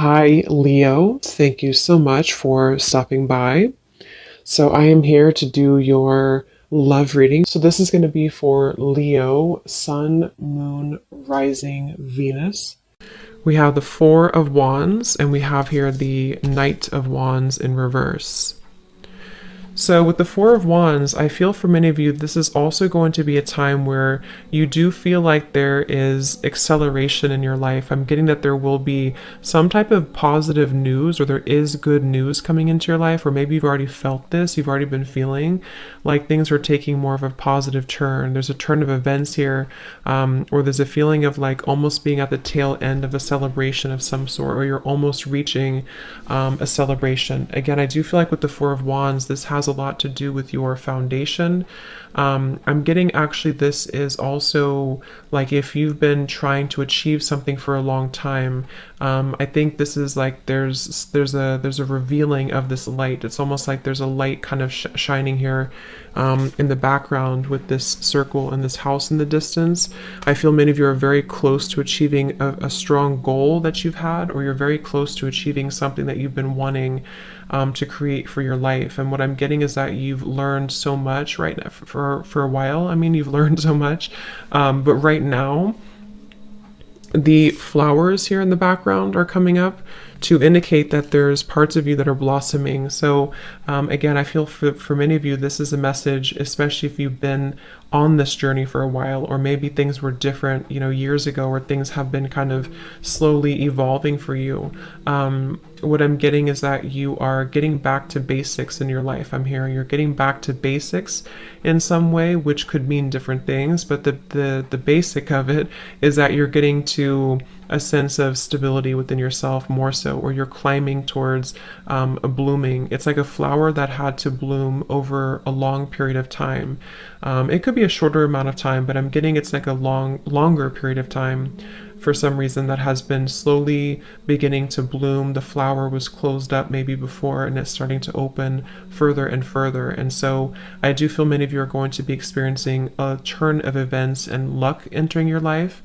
Hi, Leo. Thank you so much for stopping by. So, I am here to do your love reading. So, this is going to be for Leo, Sun, Moon, Rising, Venus. We have the Four of Wands, and we have here the Knight of Wands in reverse. So with the Four of Wands, I feel for many of you, this is also going to be a time where you do feel like there is acceleration in your life. I'm getting that there will be some type of positive news, or there is good news coming into your life, or maybe you've already felt this, you've already been feeling like things are taking more of a positive turn. There's a turn of events here, or there's a feeling of like almost being at the tail end of a celebration of some sort, or you're almost reaching a celebration. Again, I do feel like with the Four of Wands, this has a lot to do with your foundation. I'm getting actually this is also like if you've been trying to achieve something for a long time. I think this is like there's a revealing of this light. It's almost like there's a light kind of shining here in the background with this circle and this house in the distance. I feel many of you are very close to achieving a strong goal that you've had, or you're very close to achieving something that you've been wanting to create for your life. And what I'm getting is that you've learned so much right now for a while. I mean, you've learned so much, but right now, the flowers here in the background are coming up to indicate that there's parts of you that are blossoming. So again, I feel for many of you, this is a message, especially if you've been on this journey for a while, or maybe things were different, years ago, or things have been kind of slowly evolving for you. What I'm getting is that you are getting back to basics in your life. I'm hearing you're getting back to basics in some way, which could mean different things, but the basic of it is that you're getting to a sense of stability within yourself more so, or you're climbing towards a blooming. It's like a flower that had to bloom over a long period of time. It could be a shorter amount of time, but I'm getting it's like a longer period of time. For some reason, that has been slowly beginning to bloom. The flower was closed up maybe before, and it's starting to open further and further. And so I do feel many of you are going to be experiencing a turn of events and luck entering your life,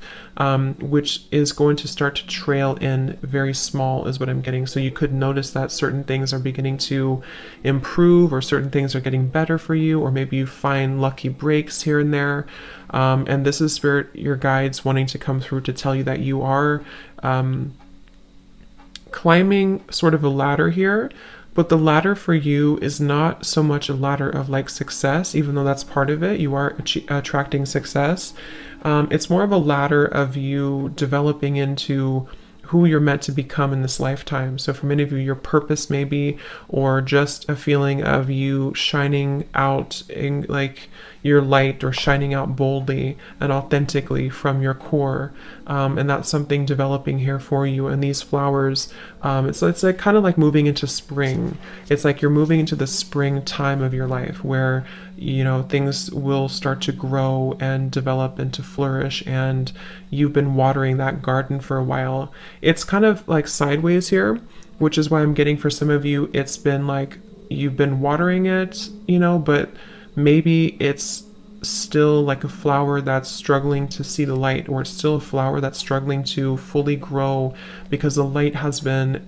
which is going to start to trail in very small is what I'm getting. So you could notice that certain things are beginning to improve, or certain things are getting better for you, or maybe you find lucky breaks here and there. And this is Spirit, your guides wanting to come through to tell you that you are climbing sort of a ladder here, but the ladder for you is not so much a ladder of like success, even though that's part of it. You are attracting success. It's more of a ladder of you developing into who you're meant to become in this lifetime. So for many of you, your purpose maybe, or just a feeling of you shining out in like your light, or shining out boldly and authentically from your core. And that's something developing here for you. And these flowers, it's like kind of like moving into spring. It's like you're moving into the spring time of your life where, things will start to grow and develop and to flourish. And you've been watering that garden for a while. It's kind of like sideways here, which is why I'm getting for some of you, it's been like you've been watering it, but maybe it's still like a flower that's struggling to see the light, or it's still a flower that's struggling to fully grow because the light has been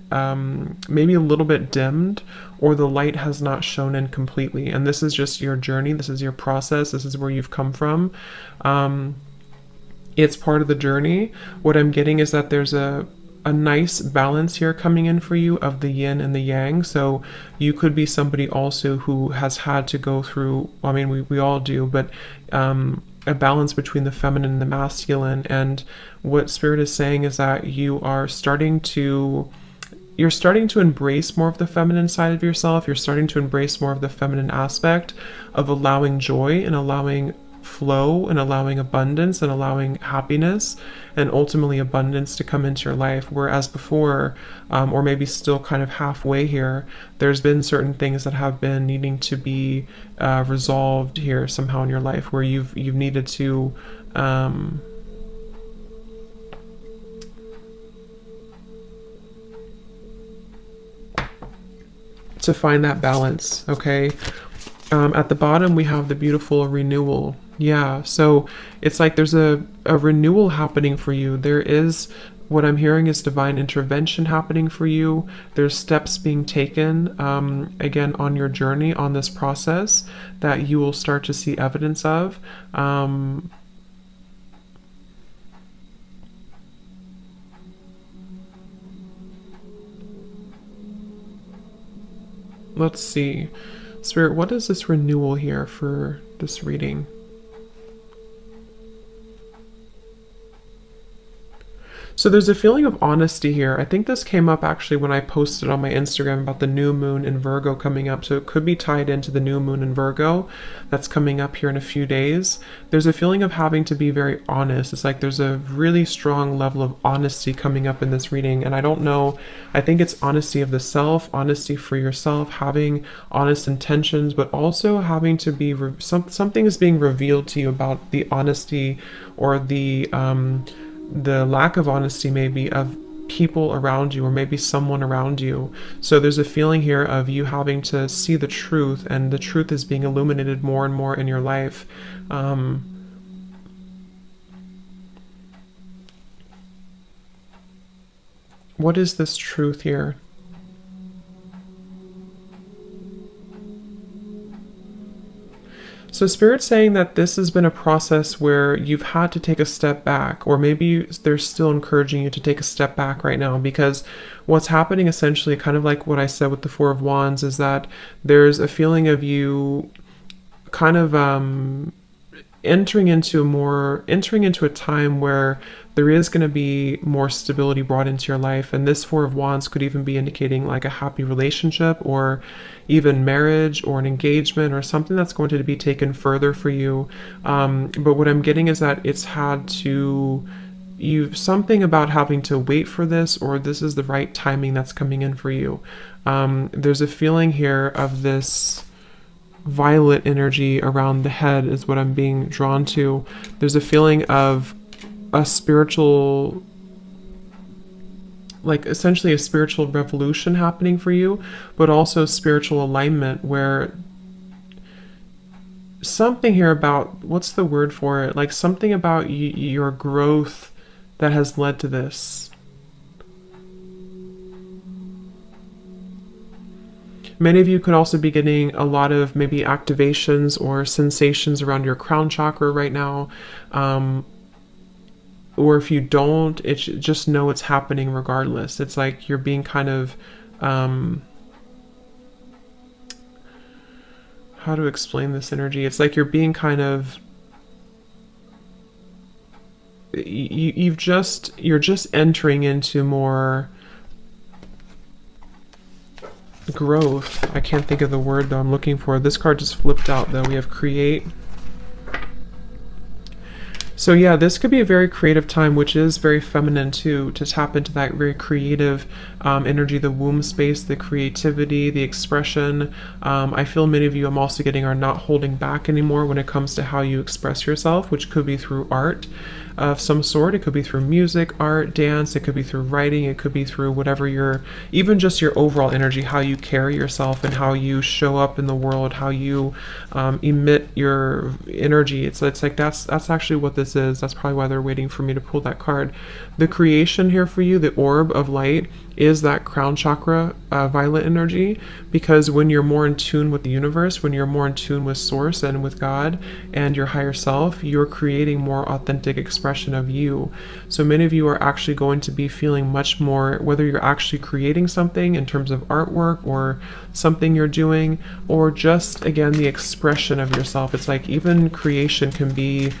maybe a little bit dimmed, or the light has not shone in completely. And this is just your journey. This is your process. This is where you've come from. It's part of the journey. What I'm getting is that there's a nice balance here coming in for you of the yin and the yang. So you could be somebody also who has had to go through, I mean, we all do, but a balance between the feminine and the masculine. And what Spirit is saying is that you're starting to embrace more of the feminine side of yourself. You're starting to embrace more of the feminine aspect of allowing joy and allowing flow and allowing abundance and allowing happiness and ultimately abundance to come into your life. Whereas before, or maybe still kind of halfway here, there's been certain things that have been needing to be resolved here somehow in your life, where you've needed to find that balance. Okay. At the bottom, we have the beautiful renewal. Yeah, so it's like there's a renewal happening for you. There is What I'm hearing is divine intervention happening for you. There's steps being taken, again, on your journey, on this process, that you will start to see evidence of. Let's see. Spirit, what is this renewal here for this reading? So there's a feeling of honesty here. I think this came up actually when I posted on my Instagram about the new moon in Virgo coming up. So it could be tied into the new moon in Virgo that's coming up here in a few days. There's a feeling of having to be very honest. It's like there's a really strong level of honesty coming up in this reading. And I don't know, I think it's honesty of the self, honesty for yourself, having honest intentions, but also having to be, something is being revealed to you about the honesty or the lack of honesty maybe of people around you, or maybe someone around you. So there's a feeling here of you having to see the truth, and the truth is being illuminated more and more in your life. What is this truth here? So Spirit's saying that this has been a process where you've had to take a step back, or maybe they're still encouraging you to take a step back right now, because what's happening essentially, kind of like what I said with the Four of Wands, is that there's a feeling of you kind of entering into a time where there is going to be more stability brought into your life. And this Four of Wands could even be indicating like a happy relationship, or even marriage, or an engagement, or something that's going to be taken further for you. But what I'm getting is that it's had to, something about having to wait for this, or this is the right timing that's coming in for you. There's a feeling here of this violet energy around the head is what I'm being drawn to. There's a feeling of a spiritual, like essentially a spiritual revolution happening for you, but also spiritual alignment, where something here about, what's the word for it? Like something about your growth that has led to this. Many of you could also be getting a lot of maybe activations or sensations around your crown chakra right now. Or if you don't, it's just know it's happening regardless. It's like you're being kind of, how to explain this energy? It's like you're being kind of, you're just entering into more growth. I can't think of the word though I'm looking for. This card just flipped out though. We have create. So yeah, this could be a very creative time, which is very feminine too, to tap into that very creative energy, the womb space, the creativity, the expression. I feel many of you, I'm also getting, are not holding back anymore when it comes to how you express yourself, which could be through art of some sort. It could be through music, art, dance. It could be through writing. It could be through whatever your, even just your overall energy, how you carry yourself and how you show up in the world, how you emit your energy. It's like that's actually what this is. That's probably why they're waiting for me to pull that card. The creation here for you, the orb of light, is that crown chakra violet energy, because when you're more in tune with the universe, when you're more in tune with source and with God and your higher self, you're creating more authentic expression of you. So many of you are actually going to be feeling much more, whether you're actually creating something in terms of artwork or something you're doing, or just again the expression of yourself. It's like even creation can be,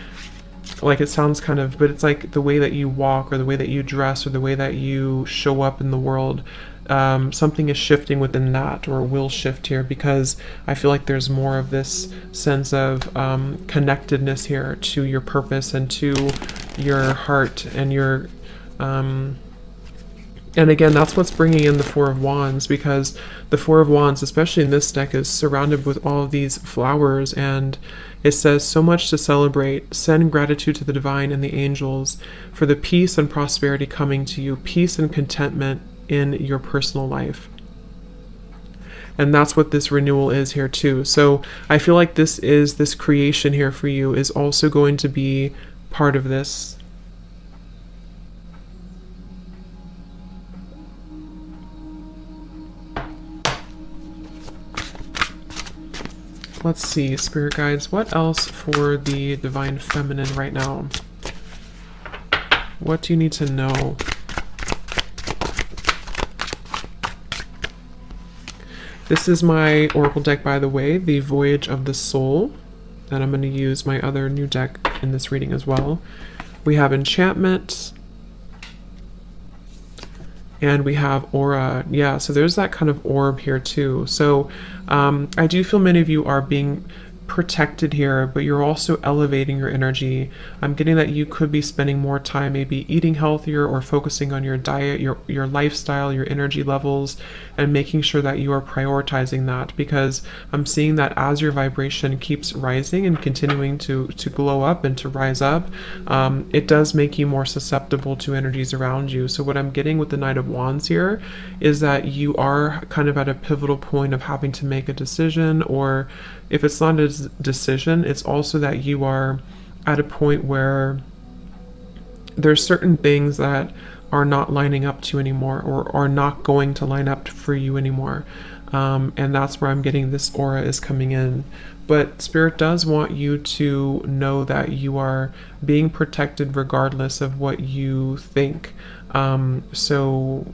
like, it sounds kind of, but it's like the way that you walk, or the way that you dress, or the way that you show up in the world. Something is shifting within that, or will shift here, because I feel like there's more of this sense of connectedness here to your purpose and to your heart and your and again, that's what's bringing in the Four of Wands, because the Four of Wands, especially in this deck, is surrounded with all of these flowers, and it says, so much to celebrate. Send gratitude to the divine and the angels for the peace and prosperity coming to you, peace and contentment in your personal life. And that's what this renewal is here too. So I feel like this creation here for you is also going to be part of this. Let's see, Spirit Guides, what else for the Divine Feminine right now? What do you need to know? This is my Oracle deck, by the way, the Voyage of the Soul. And I'm going to use my other new deck in this reading as well. We have Enchantment. And we have Aura. Yeah, so there's that kind of orb here too. So I do feel many of you are being protected here, but you're also elevating your energy. I'm getting that you could be spending more time maybe eating healthier or focusing on your diet, your lifestyle, your energy levels, and making sure that you are prioritizing that, because I'm seeing that as your vibration keeps rising and continuing to glow up and to rise up, it does make you more susceptible to energies around you. So what I'm getting with the Knight of Wands here is that you are kind of at a pivotal point of having to make a decision, or if it's not a decision, it's also that you are at a point where there's certain things that are not lining up to you anymore, or are not going to line up for you anymore. And that's where I'm getting this aura is coming in. But Spirit does want you to know that you are being protected regardless of what you think. So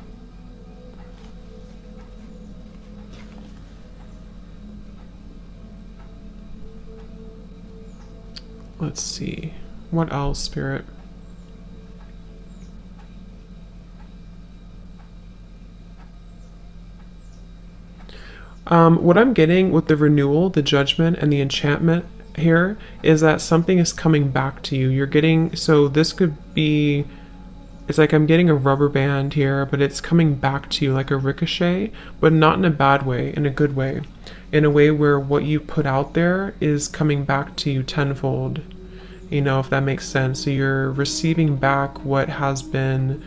let's see, what else, Spirit? What I'm getting with the renewal, the judgment, and the enchantment here is that something is coming back to you. You're getting, so this could be, it's like I'm getting a rubber band here, but it's coming back to you like a ricochet, but not in a bad way, in a good way. In a way where what you put out there is coming back to you tenfold. You know, if that makes sense. So you're receiving back what has been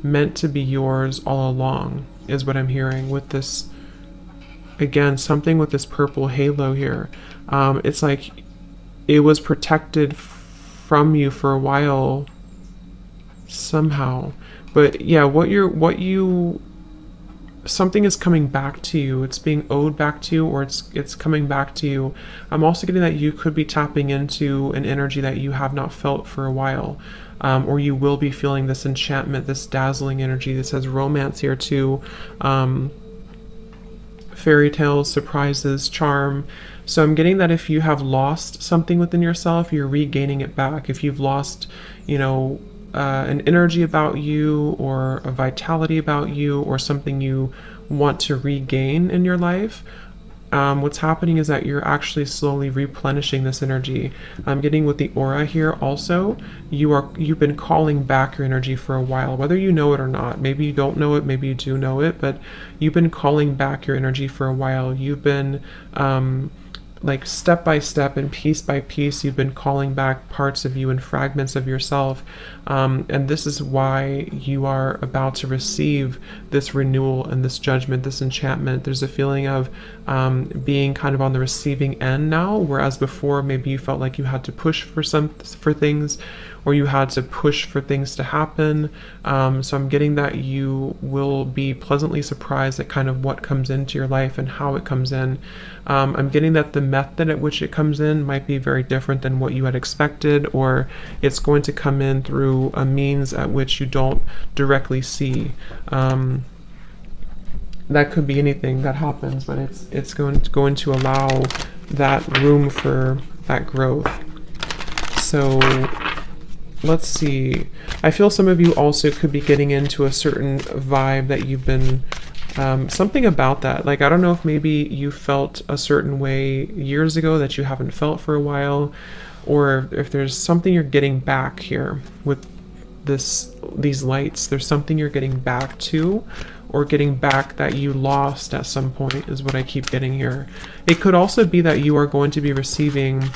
meant to be yours all along, is what I'm hearing with this. Again, something with this purple halo here. It's like it was protected from you for a while somehow. But yeah, something is coming back to you. It's being owed back to you, or it's coming back to you. I'm also getting that you could be tapping into an energy that you have not felt for a while. Or you will be feeling this enchantment, this dazzling energy. This has romance here too. Fairy tales, surprises, charm. So I'm getting that if you have lost something within yourself, you're regaining it back. If you've lost, you know, an energy about you, or a vitality about you, or something you want to regain in your life, what's happening is that you're actually slowly replenishing this energy. I'm getting with the aura here also, you've been calling back your energy for a while, whether you know it or not. Maybe you don't know it, maybe you do know it, but you've been calling back your energy for a while. You've been like step by step and piece by piece, you've been calling back parts of you and fragments of yourself. And this is why you are about to receive this renewal and this judgment, this enchantment. There's a feeling of being kind of on the receiving end now, whereas before maybe you felt like you had to push for things, or you had to push for things to happen. So I'm getting that you will be pleasantly surprised at kind of what comes into your life and how it comes in. I'm getting that the method at which it comes in might be very different than what you had expected, or it's going to come in through a means at which you don't directly see. That could be anything that happens, but it's going to allow that room for that growth. So let's see. I feel some of you also could be getting into a certain vibe that you've been, something about that. Like, I don't know if maybe you felt a certain way years ago that you haven't felt for a while, or if there's something you're getting back here with these lights. There's something you're getting back to, or getting back that you lost at some point, is what I keep getting here. It could also be that you are going to be receiving,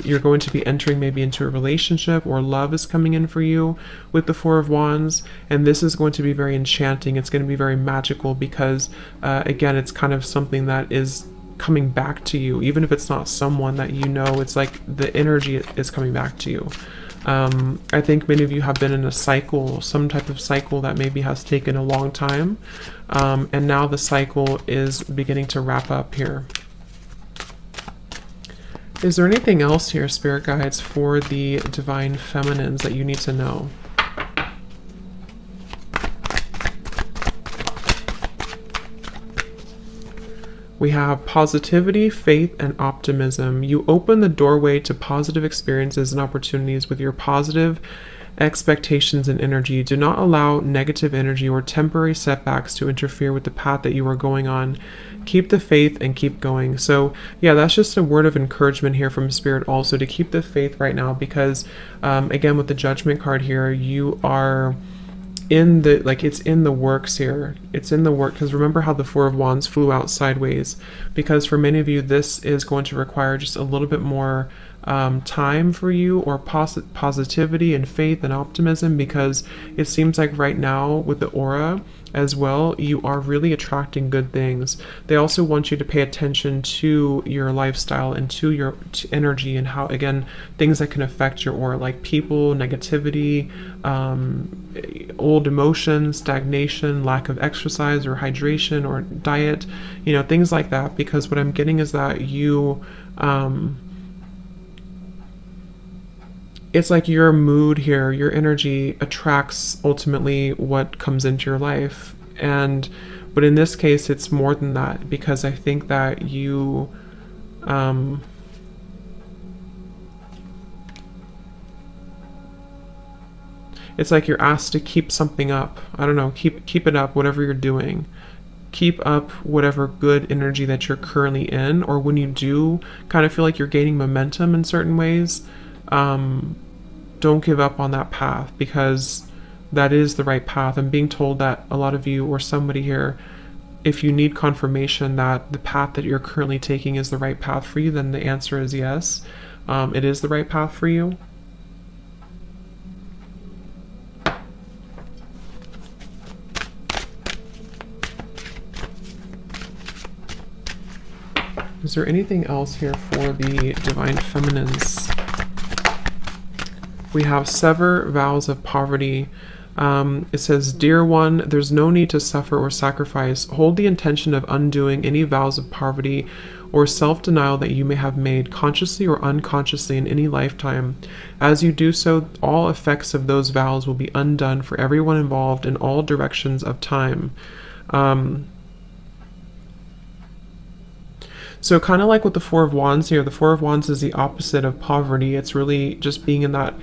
you're going to be entering maybe into a relationship, or love is coming in for you with the Four of Wands, and this is going to be very enchanting. It's going to be very magical, because again, it's kind of something that is coming back to you. Even if it's not someone that you know, it's like the energy is coming back to you. I think many of you have been in a cycle, some type of cycle that maybe has taken a long time, and now the cycle is beginning to wrap up here. Is there anything else here, spirit guides, for the divine feminines that you need to know? We have positivity, faith, and optimism. You open the doorway to positive experiences and opportunities with your positive expectations and energy. Do not allow negative energy or temporary setbacks to interfere with the path that you are going on. Keep the faith and keep going. So yeah, that's just a word of encouragement here from Spirit also to keep the faith right now, because again, with the Judgment card here, you are in the, like, it's in the works here. It's in the work, because remember how the Four of Wands flew out sideways, because for many of you this is going to require just a little bit more time for you, or positivity and faith and optimism, because it seems like right now with the aura as well, you are really attracting good things. They also want you to pay attention to your lifestyle and to your energy, and how, again, things that can affect your aura, like people, negativity, old emotions, stagnation, lack of exercise or hydration or diet, you know, things like that. Because what I'm getting is that you it's like your mood here, your energy attracts ultimately what comes into your life. But in this case, it's more than that, because I think that you, it's like you're asked to keep something up. I don't know, keep it up, whatever you're doing. Keep up whatever good energy that you're currently in, or when you do kind of feel like you're gaining momentum in certain ways, don't give up on that path, because that is the right path. I'm being told that a lot of you, or somebody here, if you need confirmation that the path that you're currently taking is the right path for you, then the answer is yes. It is the right path for you. Is there anything else here for the divine feminines? We have sever vows of poverty. It says, dear one, there's no need to suffer or sacrifice. Hold the intention of undoing any vows of poverty or self-denial that you may have made, consciously or unconsciously, in any lifetime. As you do so, all effects of those vows will be undone for everyone involved in all directions of time. So kind of like with the Four of Wands here, the Four of Wands is the opposite of poverty. It's really just being in that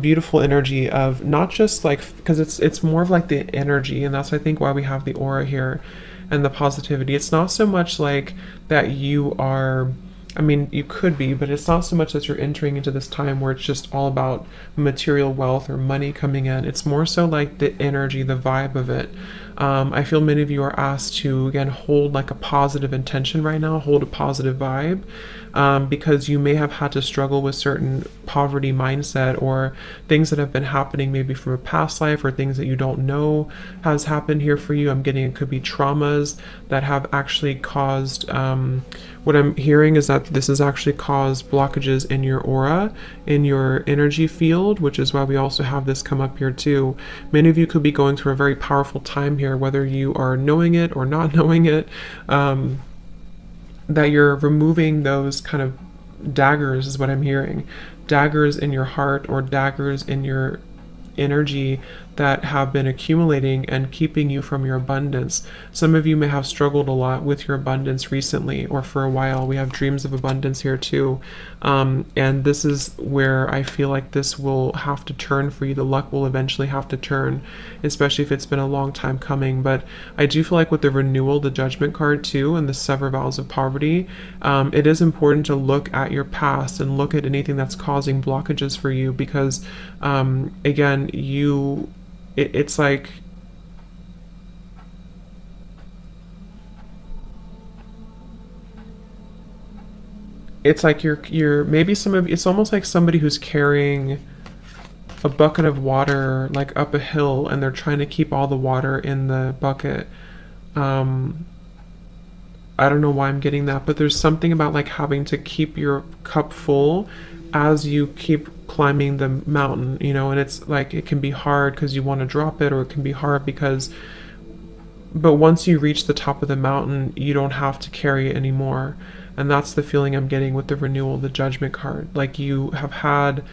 beautiful energy of not just like, because it's more of like the energy, and that's, I think, why we have the aura here and the positivity. It's not so much like that you are, I mean, you could be, but it's not so much that you're entering into this time where it's just all about material wealth or money coming in. It's more so like the energy, the vibe of it. I feel many of you are asked to, again, hold like a positive intention right now, hold a positive vibe, because you may have had to struggle with certain poverty mindset, or things that have been happening maybe from a past life, or things that you don't know has happened here for you. I'm getting, it could be traumas that have actually caused, what I'm hearing is that this has actually caused blockages in your aura, in your energy field, which is why we also have this come up here too. Many of you could be going through a very powerful time here, whether you are knowing it or not knowing it, that you're removing those kind of daggers, is what I'm hearing. Daggers in your heart, or daggers in your energy that have been accumulating and keeping you from your abundance. Some of you may have struggled a lot with your abundance recently, or for a while. We have dreams of abundance here too, and this is where I feel like this will have to turn for you. The luck will eventually have to turn, especially if it's been a long time coming. But I do feel like with the renewal, the Judgment card too, and the sever vows of poverty, it is important to look at your past and look at anything that's causing blockages for you, because again, it's like, you're maybe it's almost like somebody who's carrying a bucket of water like up a hill, and they're trying to keep all the water in the bucket. I don't know why I'm getting that, but there's something about like having to keep your cup full as you keep climbing the mountain, you know, and it's like, it can be hard because you want to drop it, or it can be hard but once you reach the top of the mountain, you don't have to carry it anymore. And that's the feeling I'm getting with the renewal, the Judgment card. Like you have had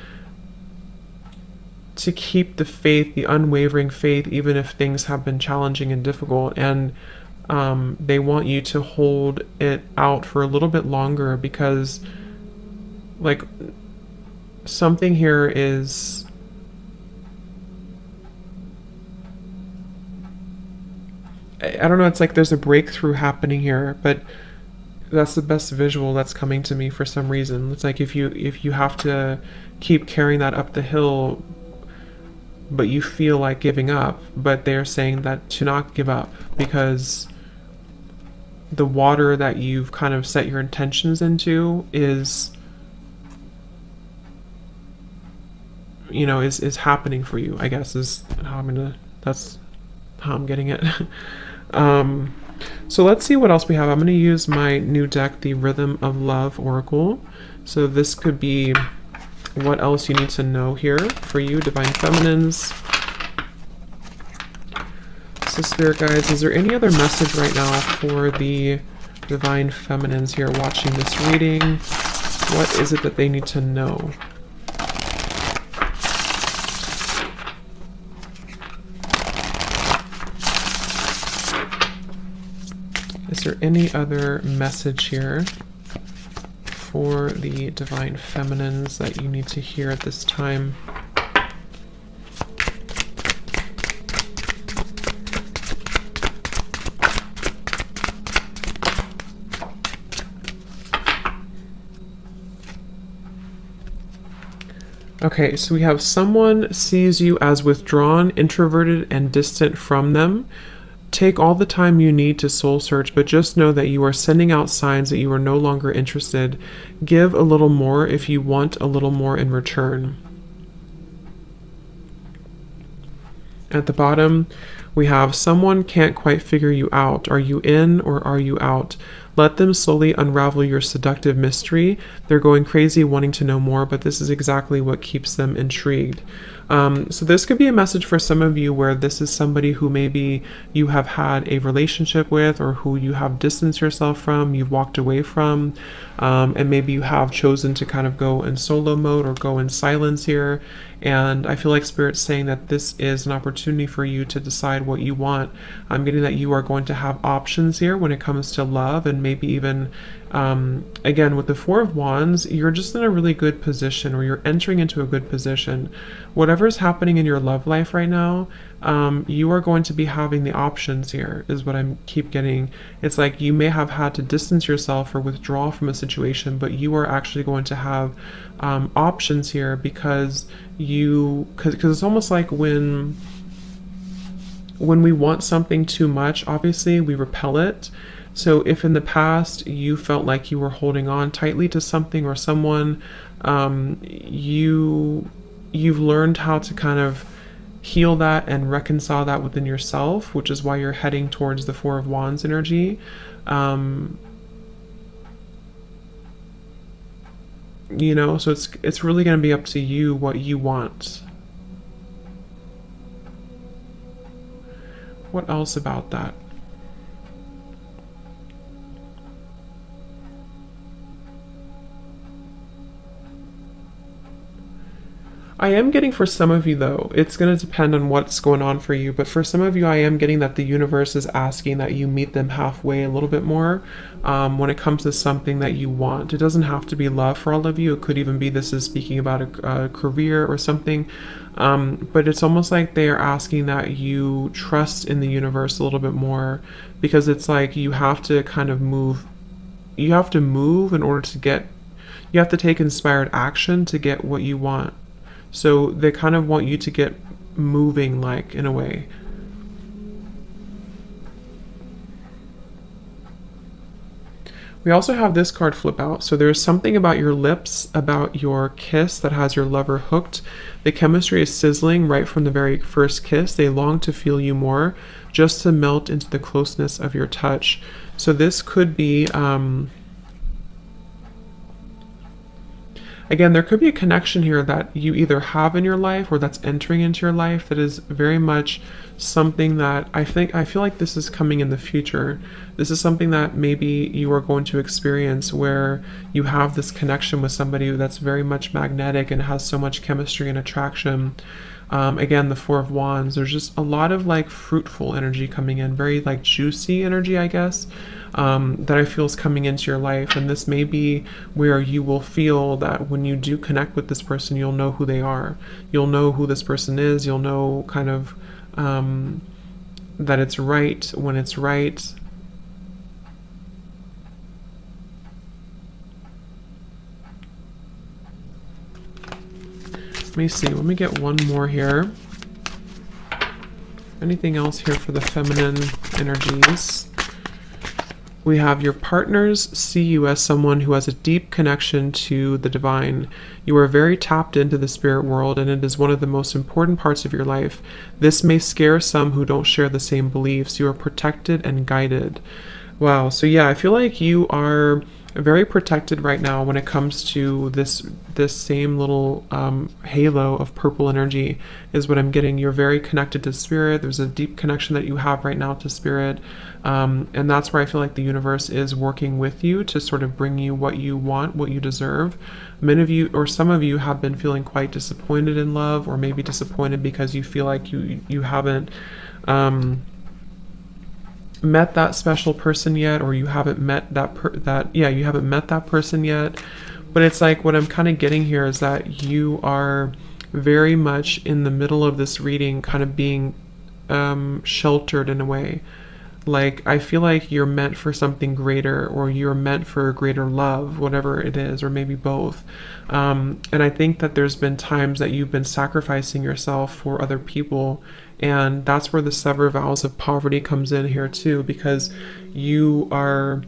to keep the faith, the unwavering faith, even if things have been challenging and difficult. And they want you to hold it out for a little bit longer, because like something here is, I don't know, it's like there's a breakthrough happening here, but that's the best visual that's coming to me for some reason. It's like if you have to keep carrying that up the hill, but you feel like giving up, but they're saying that to not give up, because the water that you've kind of set your intentions into is, you know, is happening for you, I guess, is how that's how I'm getting it. So let's see what else we have. I'm going to use my new deck, the Rhythm of Love Oracle. So this could be what else you need to know here for you, Divine Feminines. So Spirit Guides, is there any other message right now for the Divine Feminines here watching this reading? What is it that they need to know? Is there any other message here for the Divine Feminines that you need to hear at this time? Okay, so we have someone sees you as withdrawn, introverted, and distant from them. Take all the time you need to soul search, but just know that you are sending out signs that you are no longer interested. Give a little more if you want a little more in return. At the bottom, we have someone can't quite figure you out. Are you in or are you out? Let them slowly unravel your seductive mystery. They're going crazy wanting to know more, but this is exactly what keeps them intrigued. So this could be a message for some of you where this is somebody who maybe you have had a relationship with, or who you have distanced yourself from, you've walked away from, and maybe you have chosen to kind of go in solo mode or go in silence here. And I feel like Spirit's saying that this is an opportunity for you to decide what you want. I'm getting that you are going to have options here when it comes to love, and maybe even, again, with the Four of Wands, you're just in a really good position, or you're entering into a good position. Whatever's happening in your love life right now, you are going to be having the options here, is what I keep getting. It's like you may have had to distance yourself or withdraw from a situation, but you are actually going to have options here, because it's almost like when we want something too much, obviously we repel it. So if in the past you felt like you were holding on tightly to something or someone, you've learned how to kind of heal that and reconcile that within yourself, which is why you're heading towards the Four of Wands energy. You know, so it's really going to be up to you what you want. What else about that? I am getting, for some of you though, it's going to depend on what's going on for you, but for some of you I am getting that the universe is asking that you meet them halfway a little bit more when it comes to something that you want. It doesn't have to be love for all of you. It could even be this is speaking about a career or something, but it's almost like they are asking that you trust in the universe a little bit more, because it's like you have to kind of move. You have to move in order to get, you have to take inspired action to get what you want. So they kind of want you to get moving, like, in a way. We also have this card flip out. So there's something about your lips, about your kiss, that has your lover hooked. The chemistry is sizzling right from the very first kiss. They long to feel you more, just to melt into the closeness of your touch. So this could be again, there could be a connection here that you either have in your life or that's entering into your life that is very much something that I feel like this is coming in the future. This is something that maybe you are going to experience where you have this connection with somebody that's very much magnetic and has so much chemistry and attraction. Again, the Four of Wands, there's just a lot of like fruitful energy coming in, very like juicy energy, I guess, that I feel is coming into your life. And this may be where you will feel that when you do connect with this person, you'll know who they are. You'll know who this person is. You'll know kind of that it's right when it's right. Let me see. Let me get one more here. Anything else here for the feminine energies? We have your partners see you as someone who has a deep connection to the divine. You are very tapped into the spirit world, and it is one of the most important parts of your life. This may scare some who don't share the same beliefs. You are protected and guided. Wow. So yeah, I feel like you are very protected right now when it comes to this same little halo of purple energy is what I'm getting. You're very connected to spirit. There's a deep connection that you have right now to spirit, and that's where I feel like the universe is working with you to sort of bring you what you want, what you deserve. Many of you, or some of you, have been feeling quite disappointed in love, or maybe disappointed because you feel like you haven't met that special person yet, or you haven't met you haven't met that person yet. But it's like what I'm kind of getting here is that you are very much in the middle of this reading, kind of being sheltered in a way. Like, I feel like you're meant for something greater, or you're meant for greater love, whatever it is, or maybe both. And I think that there's been times that you've been sacrificing yourself for other people. And that's where the sever vows of poverty comes in here too, because you are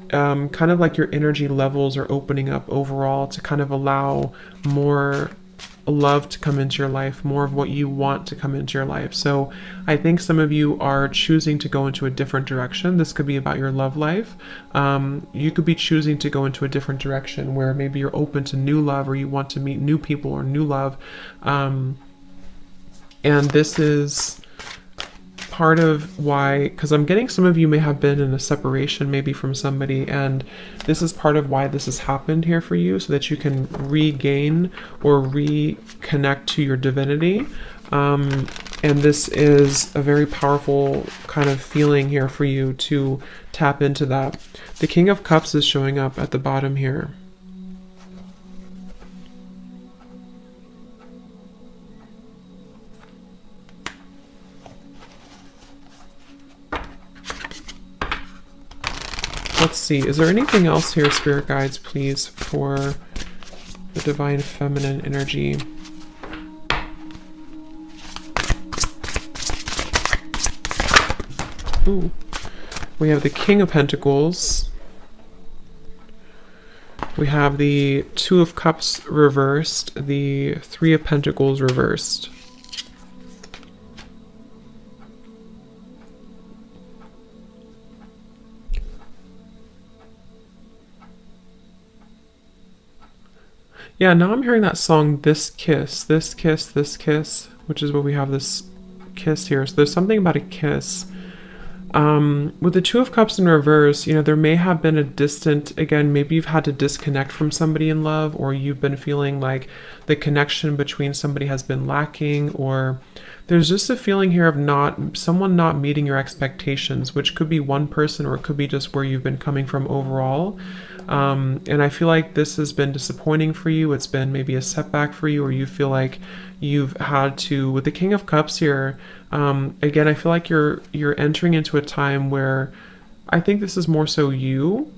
kind of like your energy levels are opening up overall to kind of allow more love to come into your life, more of what you want to come into your life. So I think some of you are choosing to go into a different direction. This could be about your love life. You could be choosing to go into a different direction where maybe you're open to new love, or you want to meet new people or new love. And this is part of why, because I'm getting some of you may have been in a separation maybe from somebody, and this is part of why this has happened here for you, so that you can regain or reconnect to your divinity. And this is a very powerful kind of feeling here for you to tap into that. The King of Cups is showing up at the bottom here. Let's see, is there anything else here, Spirit Guides, please, for the Divine Feminine energy? Ooh. We have the King of Pentacles. We have the Two of Cups reversed, the Three of Pentacles reversed. Yeah, now I'm hearing that song, This Kiss, This Kiss, This Kiss, which is what we have this kiss here. So there's something about a kiss. With the Two of Cups in reverse, you know, there may have been a distant, again, maybe you've had to disconnect from somebody in love, or you've been feeling like the connection between somebody has been lacking, or there's just a feeling here of someone not meeting your expectations, which could be one person, or it could be just where you've been coming from overall. And I feel like this has been disappointing for you. It's been maybe a setback for you, or you feel like you've had to, with the King of Cups here, again, I feel like you're entering into a time where I think this is more so you,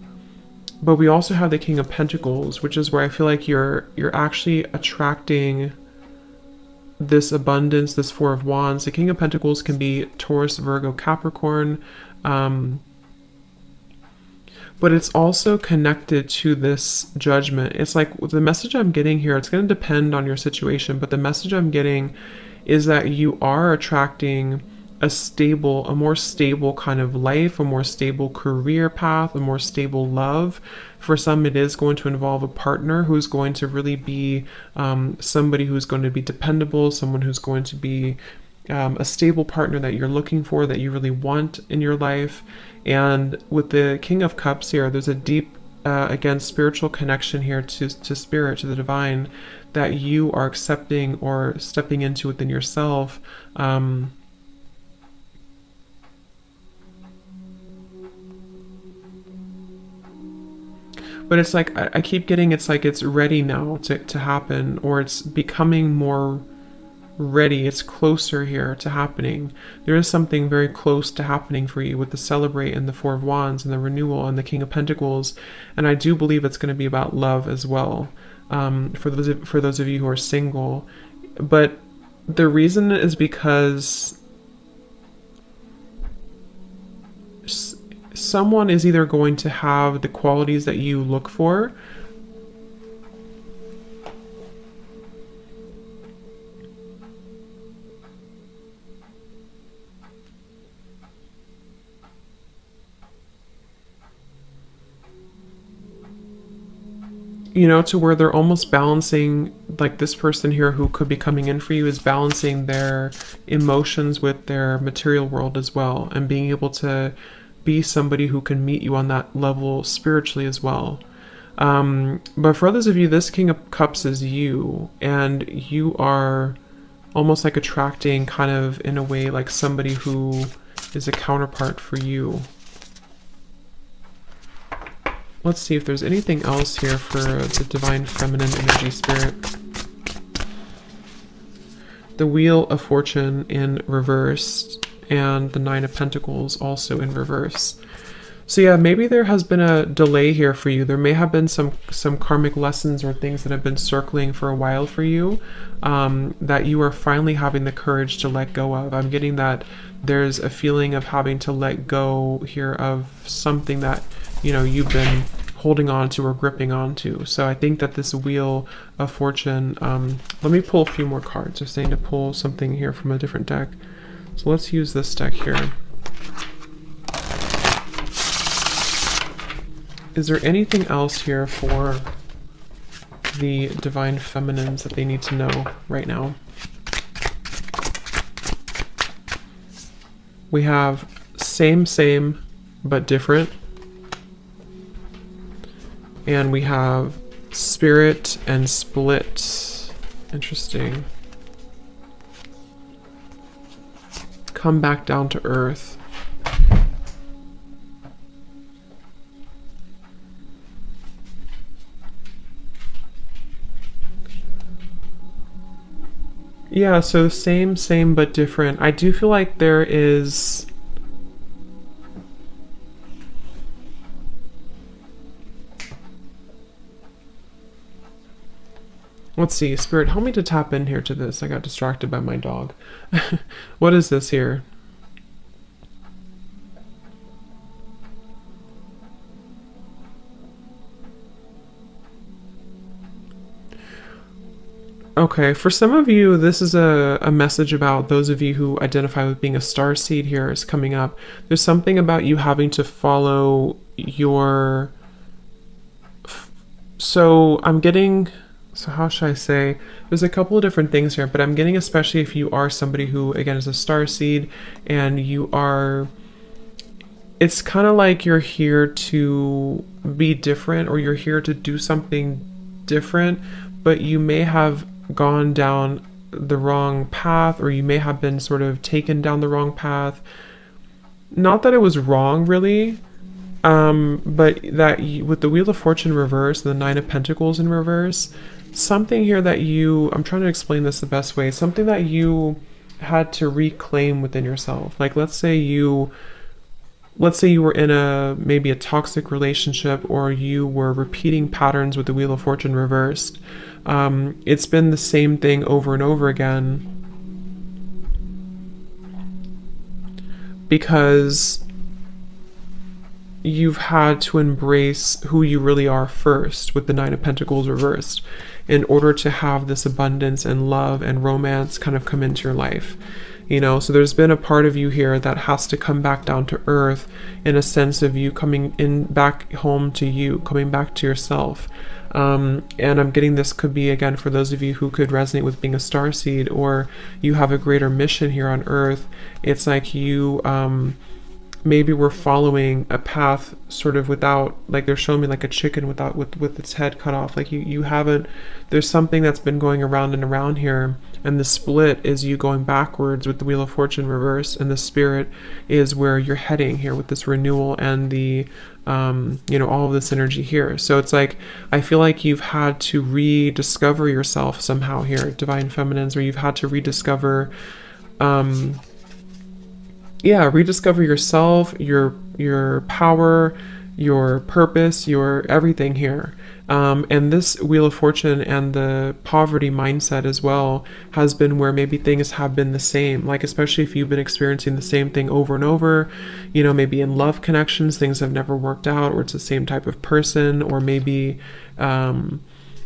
but we also have the King of Pentacles, which is where I feel like you're actually attracting this abundance, this Four of Wands. The King of Pentacles can be Taurus, Virgo, Capricorn, but it's also connected to this Judgment. It's like the message I'm getting here, it's going to depend on your situation, but the message I'm getting is that you are attracting a more stable kind of life, a more stable career path, a more stable love. For some, it is going to involve a partner who's going to really be somebody who's going to be dependable, someone who's going to be a stable partner that you're looking for, that you really want in your life. And with the King of Cups here, there's a deep, again, spiritual connection here to spirit, to the divine, that you are accepting or stepping into within yourself. But it's like, I keep getting, it's like it's ready now to happen, or it's becoming more ready. It's closer here to happening. There is something very close to happening for you with the Celebrate and the Four of Wands and the Renewal and the King of Pentacles. And I do believe it's going to be about love as well, for those of you who are single. But the reason is because someone is either going to have the qualities that you look for, to where they're almost balancing, like this person here who could be coming in for you is balancing their emotions with their material world as well, and being able to be somebody who can meet you on that level spiritually as well. But for others of you, this King of Cups is you, and you are almost like attracting, kind of in a way, like somebody who is a counterpart for you. Let's see if there's anything else here for the Divine Feminine Energy Spirit. The Wheel of Fortune in reverse, and the Nine of Pentacles also in reverse. So yeah, maybe there has been a delay here for you. There may have been some karmic lessons or things that have been circling for a while for you, that you are finally having the courage to let go of. I'm getting that there's a feeling of having to let go here of something that you've been holding on to or gripping onto. So I think that this Wheel of Fortune, let me pull a few more cards. They're saying to pull something here from a different deck. So let's use this deck here. Is there anything else here for the Divine Feminines that they need to know right now? We have same, but different. And we have Spirit and Split. Interesting. Come back down to earth. Yeah, so same, but different. I do feel like there is... Let's see, Spirit, help me to tap in here to this. I got distracted by my dog. What is this here? Okay, for some of you, this is a message about those of you who identify with being a star seed here is coming up. There's something about you having to follow your... So I'm getting... So how should I say? There's a couple of different things here, but I'm getting, especially if you are somebody who, again, is a star seed, and you are... It's kind of like you're here to be different, or you're here to do something different, but you may have gone down the wrong path, or you may have been sort of taken down the wrong path. Not that it was wrong, really, but that with the Wheel of Fortune reverse, the Nine of Pentacles in reverse, something here that you, I'm trying to explain this the best way, something that you had to reclaim within yourself. Like, let's say you were in maybe a toxic relationship, or you were repeating patterns with the Wheel of Fortune reversed. It's been the same thing over and over again because you've had to embrace who you really are first with the Nine of Pentacles reversed in order to have this abundance and love and romance kind of come into your life. you know. So there's been a part of you here that has to come back down to earth, in a sense of you coming in back home to you, coming back to yourself. And I'm getting this could be, again, for those of you who could resonate with being a starseed, or you have a greater mission here on earth. It's like you maybe we're following a path sort of without, like they're showing me like a chicken without with its head cut off. Like you haven't, there's something that's been going around and around here, and the split is you going backwards with the Wheel of Fortune reverse, and the Spirit is where you're heading here with this renewal and the you know, all of this energy here. So it's like, I feel like you've had to rediscover yourself somehow here, Divine Feminines, or you've had to rediscover rediscover yourself, your power, your purpose, your everything here. And this Wheel of Fortune and the poverty mindset as well has been where maybe things have been the same, like especially if you've been experiencing the same thing over and over, you know, maybe in love connections things have never worked out, or it's the same type of person, or maybe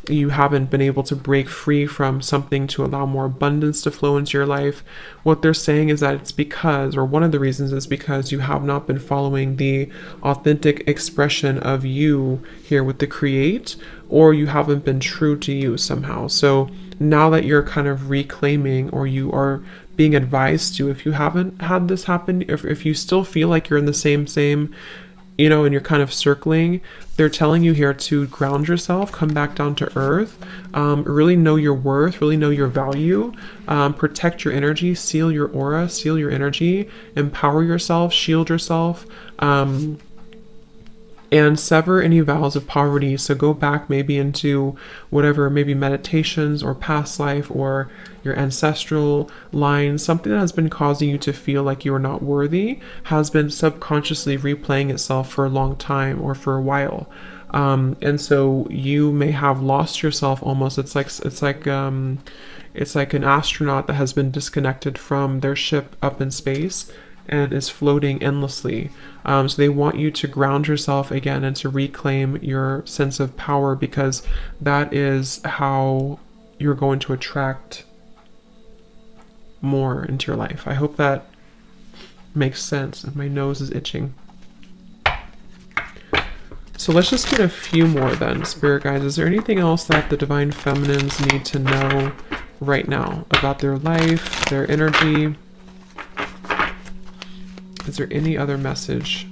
you haven't been able to break free from something to allow more abundance to flow into your life. What they're saying is that it's because, or one of the reasons is because you have not been following the authentic expression of you here with the create, or you haven't been true to you somehow. So now that you're kind of reclaiming, or you are being advised to, if you haven't had this happen, if you still feel like you're in the same, you know, and you're kind of circling, they're telling you here to ground yourself, come back down to earth, really know your worth, really know your value, protect your energy, seal your aura, seal your energy, empower yourself, shield yourself, and sever any vows of poverty. So go back maybe into whatever, maybe meditations or past life or your ancestral line, something that has been causing you to feel like you are not worthy, has been subconsciously replaying itself for a long time or for a while. And so you may have lost yourself almost. It's like an astronaut that has been disconnected from their ship up in space and is floating endlessly. So they want you to ground yourself again and to reclaim your sense of power, because that is how you're going to attract more into your life. I hope that makes sense. My nose is itching. So let's just get a few more then, Spirit guides. Is there anything else that the Divine Feminines need to know right now about their life, their energy? Is there any other message?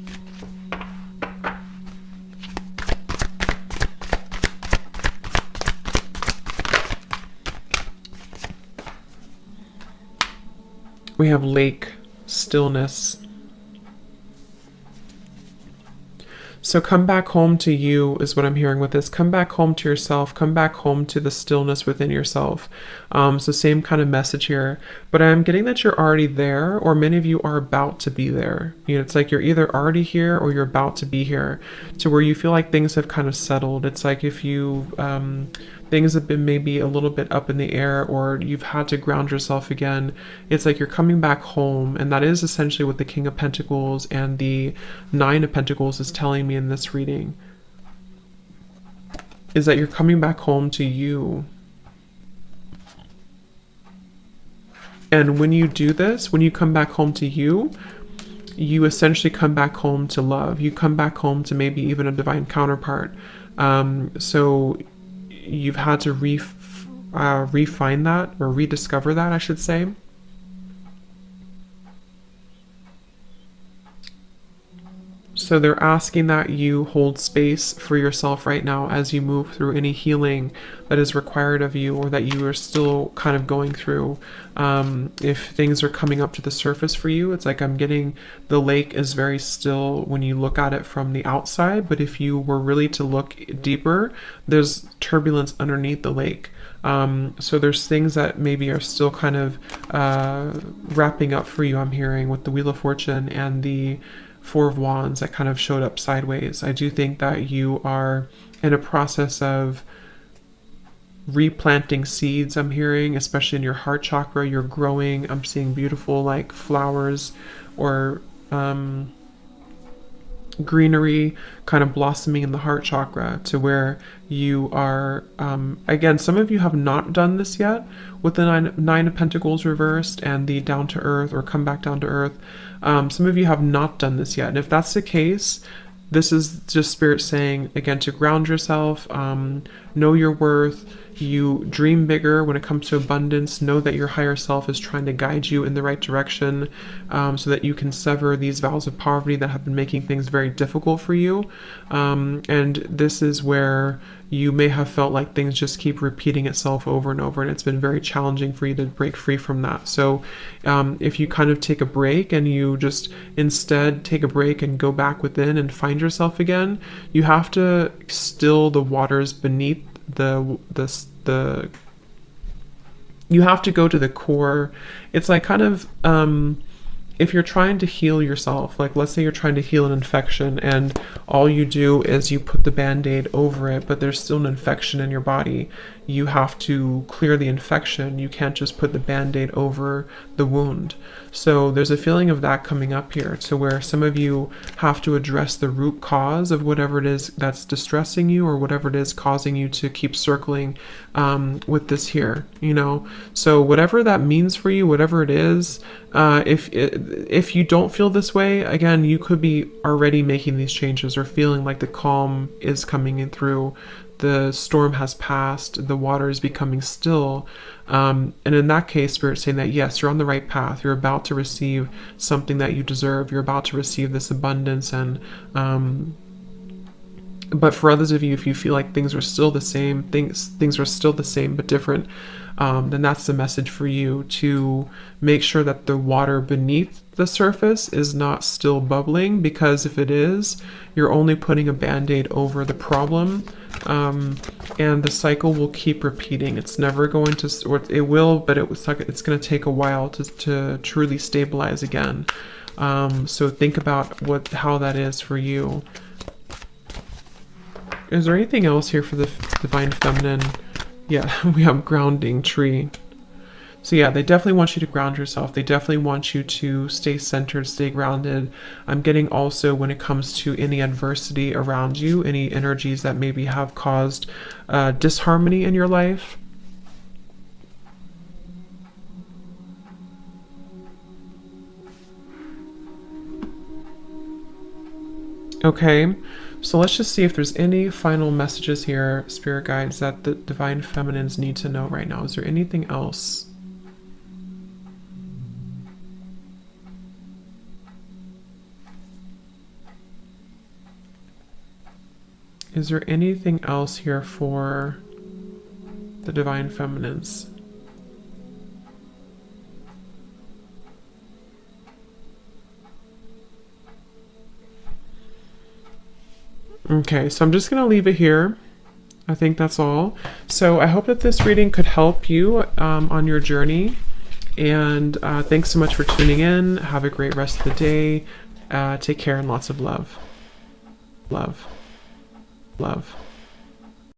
We have lake, stillness. So come back home to you is what I'm hearing with this. Come back home to yourself. Come back home to the stillness within yourself. So same kind of message here. But I'm getting that you're already there, or many of you are about to be there. You know, it's like you're either already here or you're about to be here, to where you feel like things have kind of settled. It's like if you things have been maybe a little bit up in the air, or you've had to ground yourself again. It's like you're coming back home, and that is essentially what the King of Pentacles and the Nine of Pentacles is telling me in this reading, is that you're coming back home to you. And when you do this, when you come back home to you, you essentially come back home to love. You come back home to maybe even a divine counterpart. So you've had to refine that, or rediscover that, I should say. So they're asking that you hold space for yourself right now as you move through any healing that is required of you, or that you are still kind of going through. If things are coming up to the surface for you, it's like I'm getting the lake is very still when you look at it from the outside, but if you were really to look deeper, there's turbulence underneath the lake. So there's things that maybe are still kind of wrapping up for you, I'm hearing, with the Wheel of Fortune and the Four of Wands that kind of showed up sideways. I do think that you are in a process of replanting seeds, I'm hearing, especially in your heart chakra. You're growing. I'm seeing beautiful like flowers, or greenery kind of blossoming in the heart chakra, to where you are, again, some of you have not done this yet with the nine of Pentacles reversed and the down to earth, or come back down to earth. Some of you have not done this yet. And if that's the case, this is just Spirit saying, again, to ground yourself, know your worth. You dream bigger when it comes to abundance. Know that your higher self is trying to guide you in the right direction, so that you can sever these vows of poverty that have been making things very difficult for you. And this is where you may have felt like things just keep repeating itself over and over, and it's been very challenging for you to break free from that. So if you kind of take a break, and you just instead take a break and go back within and find yourself again, you have to still the waters beneath you have to go to the core. It's like kind of, if you're trying to heal yourself, like let's say you're trying to heal an infection, and all you do is you put the band-aid over it, but there's still an infection in your body. You have to clear the infection. You can't just put the band-aid over the wound. So there's a feeling of that coming up here, to where some of you have to address the root cause of whatever it is that's distressing you, or whatever it is causing you to keep circling with this here, you know. So whatever that means for you, whatever it is, if you don't feel this way, again, you could be already making these changes, or feeling like the calm is coming in through. The storm has passed, the water is becoming still. And in that case, Spirit's saying that yes, you're on the right path. You're about to receive something that you deserve. You're about to receive this abundance. And but for others of you, if you feel like things are still the same, things are still the same but different, then that's the message for you, to make sure that the water beneath the surface is not still bubbling, because if it is, you're only putting a band-aid over the problem, and the cycle will keep repeating. It's never going to, or it will, but it's going to take a while to truly stabilize again. So think about how that is for you. Is there anything else here for the Divine Feminine? Yeah, we have grounding tree. So yeah, they definitely want you to ground yourself. They definitely want you to stay centered, stay grounded. I'm getting also, when it comes to any adversity around you, any energies that maybe have caused disharmony in your life. Okay, so let's just see if there's any final messages here, Spirit Guides, that the Divine Feminines need to know right now. Is there anything else? Is there anything else here for the Divine Feminines? Okay, so I'm just going to leave it here. I think that's all. So I hope that this reading could help you on your journey. And thanks so much for tuning in. Have a great rest of the day. Take care and lots of love. Love. Love.